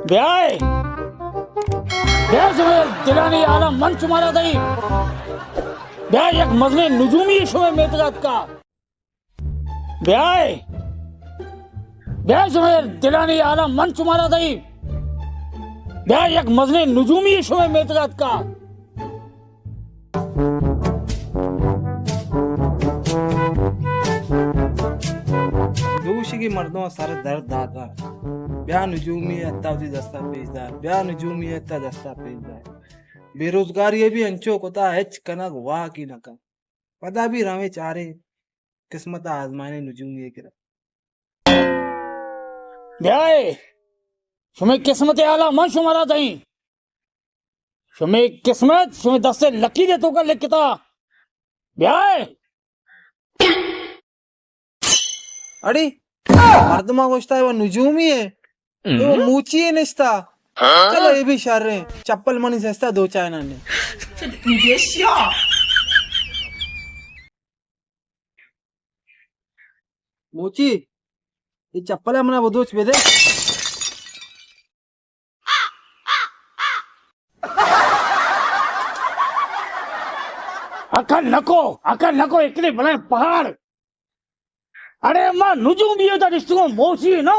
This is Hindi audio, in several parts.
ब्याय ब्याय तुम्हें दिलानी आला मन तुम्हारा दही ब्याय एक मजले नुजूमी शुमे मेतगात का ब्याय ब्याय तुम्हें दिलानी आला मन तुम्हारा दही ब्याय एक मजले नुजूमी शुमे मेतगात का दोषी मर्दों सारे दर्द दादा ब्याह नजूमी अत्ता उसी दस्तावेजदार ब्याह नजूमी अत्ता दस्तावेजदार बेरोजगारी ये भी अंचो कोता हेच कनक वाह की नका पता भी रवे चारे किस्मत आजमाने नजूमी के ब्याय शुमे किस्मत आला मन शुमारा दही शुमे किस्मत शुमे दस्ते लकी दे तो का लिखता ब्याय अड़ी मर्दमा गोश्ता है वो नजूमी है वो मूची है निस्ता चलो ये भी शर रहे चप्पल मनी सस्ता दो चाइना ने मूची ये चप्पल है मना वो दो चबे दे अकल नको एकले भले पहाड़ अरे मां नुजूम भी होता रिश्तों मोची है ना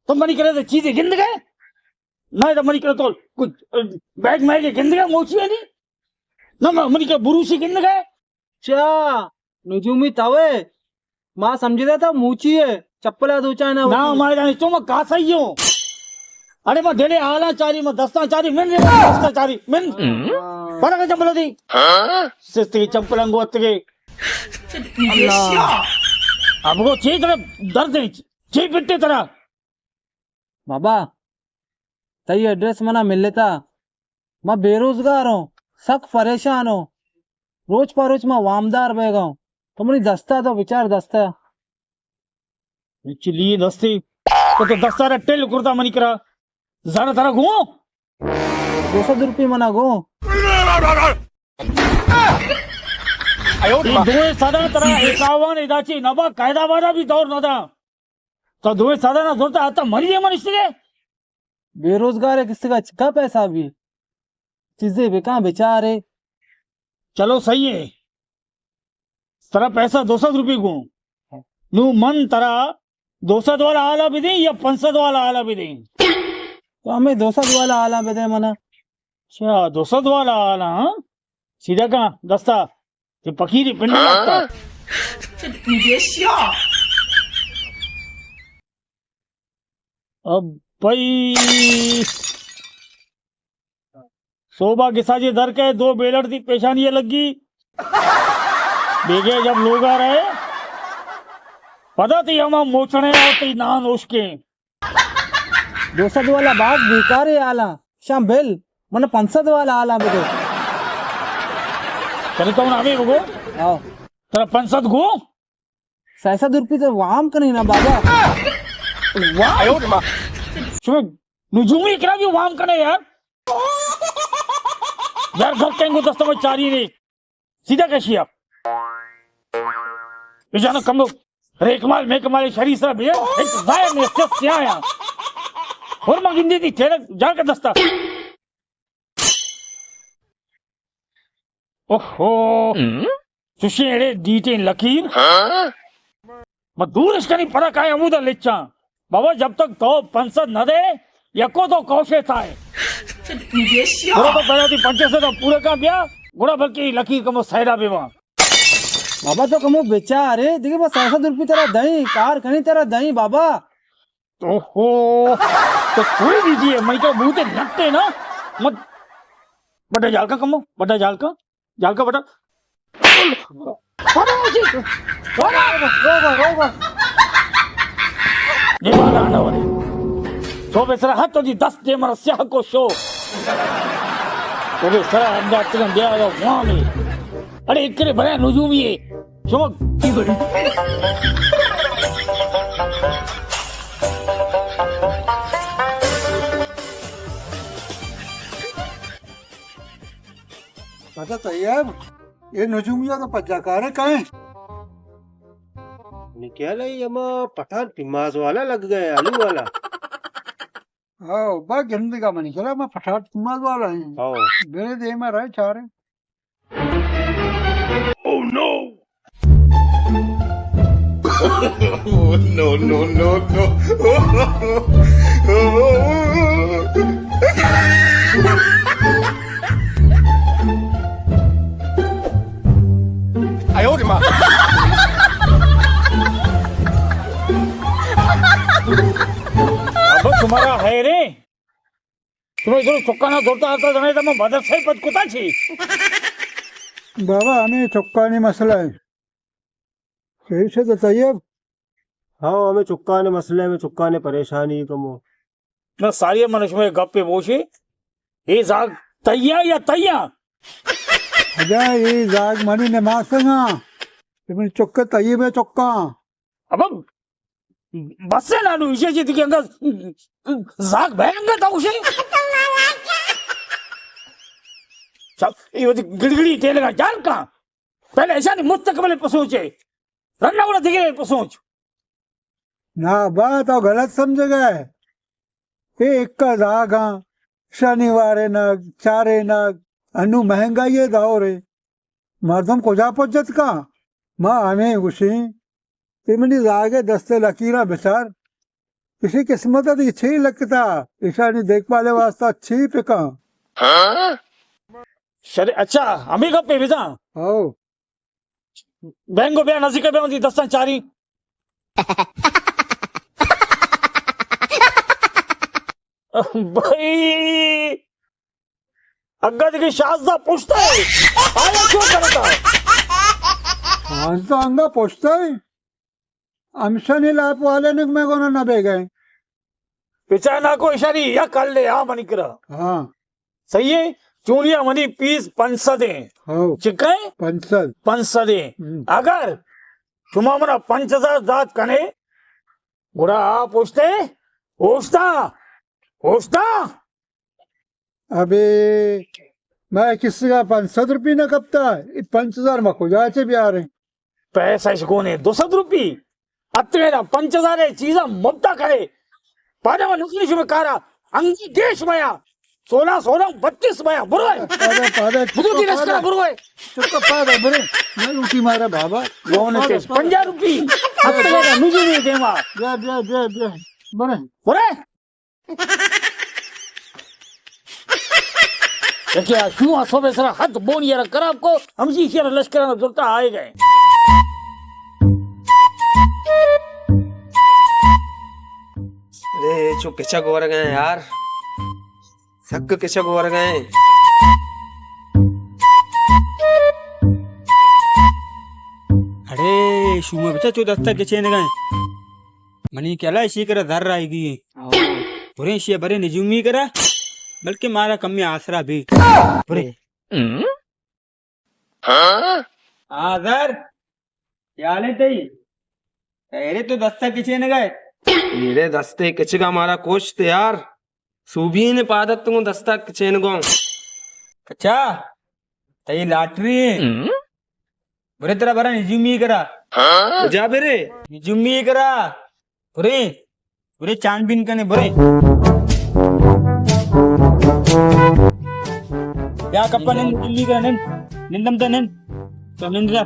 तो मनी करे तो चीजें गिंद गए ना तो मनी करे तो कुछ बैग में के गिंद गए मोची है नहीं ना मनी करे बुरूसी गिंद गए चा नजूमी तवे मां समझदा था मूची है चप्पल दो चाइना ना मारे जाने तो मैं का सही हूं अरे मैं डेले आला चारी मैं दस्ता चारी मिन दस्ता चारी मिन बड़ा का चप्पल दी सिस्ते चप्पल अंगो अत्ते अल्लाह अब वो ची तरह दर्द है ची पिट्टे तरह बाबा तई एड्रेस मना मिल लेता मैं बेरोजगार हूँ सख्त परेशान हूँ रोज परोज मैं वामदार बह गया तो मनी दस्ता तो विचार दस्ता चलिए दस्ती तो दस्ता रट्टे लुकुरता मनी करा ज़रा तरह घूमो 200 रुपये मना गो दोहे साधा तरह एकावन इदाची नबा कायदा वाला भी दौर नदा तो दोहे साधा ना जोरता आता मरी है मन इसलिए बेरोजगार है किसी का चिका पैसा भी चीजें बेका बेचारे चलो सही है तेरा पैसा 200 रुपये को नू मन तेरा 200 वाला आला भी दे या 500 वाला आला भी दे तो हमें 200 वाला आला भी दे मना अच्छा 200 वाला आला हाँ सीधा कहाँ दस्ता ये पकीरी पिंड लगता अब भाई शोभा किसाजी दर के 2 बेलड़ थी पेशानी लगी बेगे जब लोग आ रहे पता थी हम मोचने आते नान उसके 200 वाला बात बेकार है आला शाम बेल मने 500 वाला आला बेटे चले तो ना गो आओ तेरा 500 गो 60 रुपये तो वाम करी ना बाबा वाह नुजूमी करा भी वाम करे यार घर कहेंगे दस्तों में चारी नहीं सीधा कैसी आप जानो कम रेकमाल मेकमाल शरीर से भैया एक जाया में से आया और मगिंदी थी तेरे जाकर दस्ता ओहो सुशी एड़े डीटे लकीर मैं दूर इसका नहीं पड़ा काहे अमूदा लेचा बाबा जब तक तो 500 न दे यको तो कौशे था गुड़ा तो पहले थी 50 से तो पूरे का बिया गुड़ा भर की लकीर कमो सैरा बेवा बाबा तो कमो बेचा अरे देखिए बस 60 रुपये तेरा दही कार कहीं तेरा दही बाबा ओहो तो थोड़ी दीजिए मैं तो मुंह से लगते ना मत बड़ा जाल का कमो बड़ा जाल का बटा सो बेसरा हाथ तो जी 10 दे मर स्याह को शो तो बेसरा अंदा तिरन दे आया वहां में अरे इकरे बड़े नुजूमी है चमक की बड़ी पता तैयार ये नजूमिया तो पचाकार है कहीं निकल आई हम पठान पिमाज वाला लग गए आलू वाला हाँ बा गिनती का मनी चला मैं फटाट तुम्हार वाला है हो मेरे देह में रहे चारे अब तुम्हारा है रे तुम्हें जो चुक्का ना दौड़ता आता जाने तो मैं मदद से पद कुता छी बाबा हमें चौक्का नहीं मसला है सही से बताइए अब हाँ हमें चुक्का ने मसले में चुक्का ने परेशानी कमो मैं सारी मनुष्य में गप पे बोशे ये जाग तैया या तैया अजा ये जाग मनी ने मासेगा तुम्हें चौक्का तैये में चौक्का अब बस से ना विशेष जी के अंदर जाग भयंकर था उसे सब ये गिड़गिड़ी तेलेगा जान का पहले ऐसा नहीं मुस्तकबिल पर सोचे रन्ना उड़ा दिखे पर सोच ना बात तो गलत समझ गए ये एक का दाग हाँ शनिवार नग चारे नग अनु महंगाई है दौर है मर्दम को जा पहुंचत का माँ हमें उसी तिमनी दागे दस्ते लकीरा बेचार किसी किस्मत दी अच्छी लगता ईशानी देख पाले वास्ता अच्छी पिका शरे अच्छा हमें गप पे भेजा हो बहन को ब्याह नजीक ब्याह दी दस्तान चारी भाई अग्गद की शाहजा पूछता है आया क्यों करता है आज तो अंगा पूछता है अमशनी लाप वाले ने मैं को ना बे गए पिचाना को इशारी या कर ले आ मनी करा हाँ सही है चूलिया मनी पीस पंचदे हो चिकाए पंचल पंचदे अगर चुमा मना 5000 दात कने बुरा आ पूछते पूछता पूछता अबे मैं किसी का 500 रुपये न कपता 5000 में खुदा से भी आ रहे पैसा इसको ने 200 रुपये अत्तेरा 5000 चीजा मुफ्ता करे पाने में नुकली में कारा अंगी देश मया 16 16 32 मया बुरो है पादे पादे बुदू की लश्कर बुरो है चुप पादे बरे मैं रोटी मारे बाबा लोन के 50 रुपये अत्तेरा नुजी नहीं देवा बे बरे बुरे क्या क्यों आसो बेसरा हाथ बोन यार कर आपको हम जी शेर लश्कर में जुलता आए गए अरे जो किचक हो गए यार सक किचक हो गए अरे शुमा बच्चा चो दस्ता के चेन गए मनी केला इसी करा धर आएगी बुरे इसी बरे निजुमी करा बल्कि मारा कमी आसरा भी बुरे आदर याले तई अरे तो दस्ता के चेन गए मेरे दस्ते किचका हमारा कोच थे यार सूबी ने पादत तुम दस्ता किचेन गो अच्छा तई लाटरी बुरे तेरा बरा निजुमी करा जा बेरे निजुमी करा बुरे बुरे चांदबीन कने बुरे या कप्पा निजुमी करा निंदम तो निंद्रा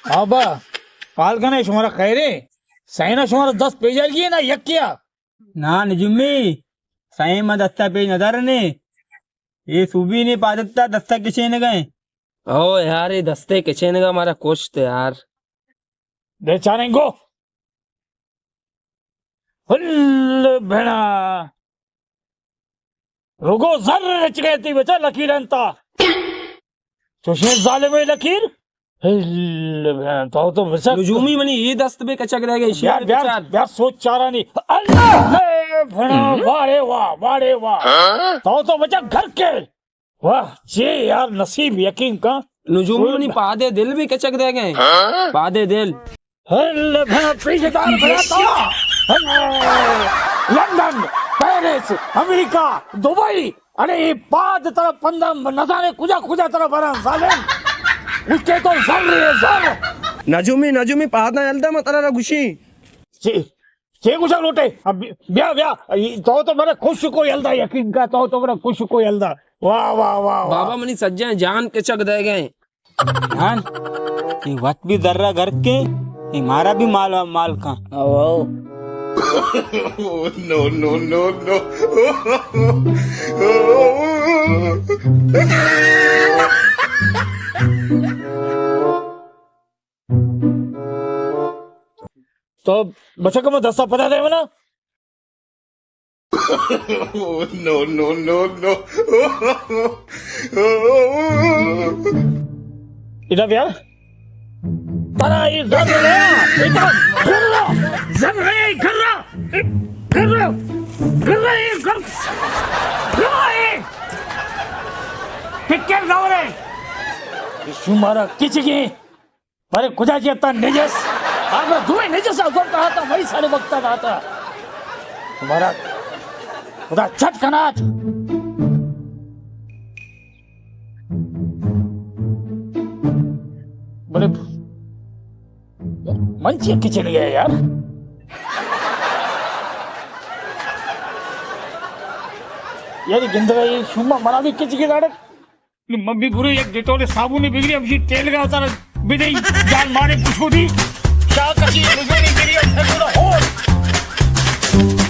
हाँ बा पाल कने शुमारा खैरे सैना शुमारा 10 पेजर की है ना यक किया ना निजुमी सही में दस्ता पेज नजर ने ये सूबी ने पादत्ता दस्ता किसे न गए ओ यार ये दस्ते किचेन का हमारा कोच थे यार दे चारेंगो हुल भेड़ा रोगो जर रच गए थी बचा लकीर अंता चुशे जाले में लकीर हिल भेड़ा तो बचा नजूमी मनी ये दस्त पे कचक रह गए यार यार यार सोच चारा नहीं अल्लाह भेड़ा वारे वाह तो बचा घर के वाह जे यार नसीब यकीन का नजूमी मनी पादे दिल भी कचक रह गए पादे दिल हिल भेड़ा पीछेदार भेड़ा लंदन पेरिस अमेरिका दुबई अरे ये पाद तरफ 15 नजारे खुजा खुजा तरफ बना जालिम उसके तो जर नजुमी पादा एल्दा मतरा गुशी चे गुशा लोटे अब ब्या ब्या तो मेरे खुश को यलदा यकीन का तो मेरे खुश को यलदा वाह वाह वाह वाह। बाबा मनी सज्जा जान के चक दे गए जान ये वत भी दर्रा घर के ये मारा भी माल का तो बच्चा को मैं दस्ता पता दे ना इधर भैया तारा ये जब ले इधर जब रे कर पिक्चर जाओ रे शुमारा किचकी मारे खुदाची आता नेजस आपला धुए नेजस अजून का आता वही सारे बघता आता तुम्हारा खुदा छटकनाट बड़े मंची किचन गया यार यार गिंदगा ये शुमा मला भी किचकी दाड़े मम्मी गुरु एक डेटोल साबुन बिगड़ी अभी तेल का उतार बिदई जान मारे कुछ दी क्या कसी मुझे नहीं गिरी हो